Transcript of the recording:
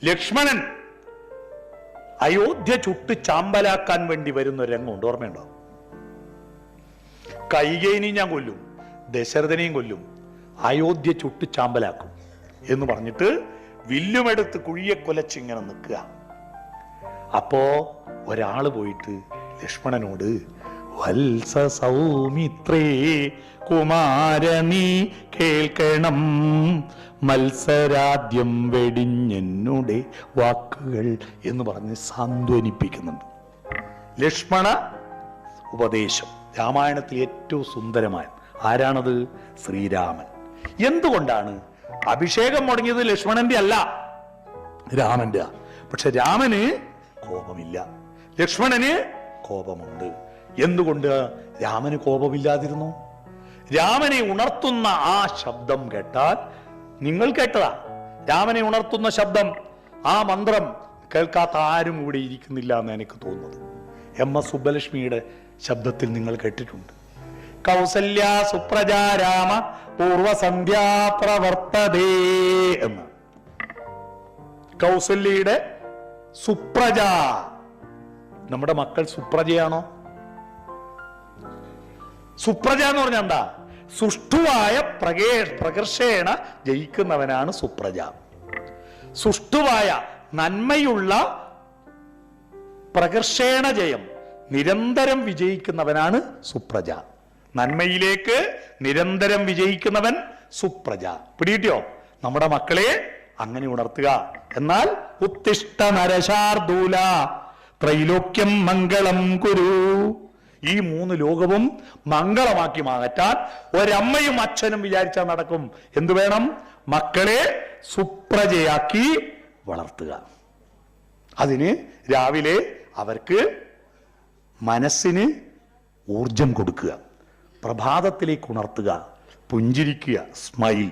ലക്ഷ്മണൻ അയോധ്യ ചുട്ട് ചാമ്പലാക്കാൻ വേണ്ടി വരുന്ന ഒരു രംഗമുണ്ട്, ഓർമ്മയുണ്ടോ? കൈകേയിനെയും ഞാൻ കൊല്ലും, ദശരഥനെയും കൊല്ലും, അയോധ്യ ചുട്ട് ചാമ്പലാക്കും എന്ന് പറഞ്ഞിട്ട് വില്ലുമെടുത്ത് കുഴിയെ കൊലച്ചിങ്ങനെ നിൽക്കുക. അപ്പോ ഒരാള് പോയിട്ട് ലക്ഷ്മണനോട്, വത്സ സൗമിത്രേ കുമാരനീ കേൾക്കണം, മത്സരാദ്യം വെടിഞ്ഞെന്നുടെ വാക്കുകൾ എന്ന് പറഞ്ഞ് സാന്ത്വനിപ്പിക്കുന്നുണ്ട്. ലക്ഷ്മണ ഉപദേശം രാമായണത്തിൽ ഏറ്റവും സുന്ദരമായ ആരാണത്? ശ്രീരാമൻ. എന്തുകൊണ്ടാണ് അഭിഷേകം മുടങ്ങിയത്? ലക്ഷ്മണന്റെ അല്ല, രാമന്റെ. പക്ഷെ രാമന് കോപമില്ല, ലക്ഷ്മണന് കോപമുണ്ട്. എന്തുകൊണ്ട് രാമന് കോപമില്ലാതിരുന്നു? രാമനെ ഉണർത്തുന്ന ആ ശബ്ദം കേട്ടാൽ, നിങ്ങൾ കേട്ടതാ രാമനെ ഉണർത്തുന്ന ശബ്ദം, ആ മന്ത്രം കേൾക്കാത്ത ആരും ഇവിടെ ഇരിക്കുന്നില്ല എന്ന് എനിക്ക് തോന്നുന്നത്. MS സുബ്ബലക്ഷ്മിയുടെ ശബ്ദത്തിൽ നിങ്ങൾ കേട്ടിട്ടുണ്ട്. കൗസല്യ സുപ്രജാ രാമ പൂർവസന്ധ്യാ പ്രവർത്തതേ എന്ന്. കൗസല്യയുടെ സുപ്രജ. നമ്മുടെ മക്കൾ സുപ്രജയാണോ? സുപ്രജ എന്ന് പറഞ്ഞാൽ എന്താ? സുഷ്ടുവായ പ്രകർഷേണ ജയിക്കുന്നവനാണ് സുപ്രജ. സുഷ്ടുവായ നന്മയുള്ള പ്രകർഷേണ ജയം, നിരന്തരം വിജയിക്കുന്നവനാണ് സുപ്രജ. നന്മയിലേക്ക് നിരന്തരം വിജയിക്കുന്നവൻ സുപ്രജ. പിടികിട്ടിയോ? നമ്മുടെ മക്കളെ അങ്ങനെ ഉണർത്തുക. എന്നാൽ ഉത്തിഷ്ഠ നരശാർദൂല ത്രൈലോക്യം മംഗളം കുരു. ഈ 3 ലോകവും മംഗളമാക്കി മാറ്റാൻ ഒരമ്മയും അച്ഛനും വിചാരിച്ചാൽ നടക്കും. എന്തു വേണം? മക്കളെ സുപ്രജയാക്കി വളർത്തുക. അതിന് രാവിലെ അവർക്ക് മനസ്സിന് ഊർജം കൊടുക്കുക, പ്രഭാതത്തിലേക്ക് ഉണർത്തുക, പുഞ്ചിരിക്കുക, സ്മൈൽ.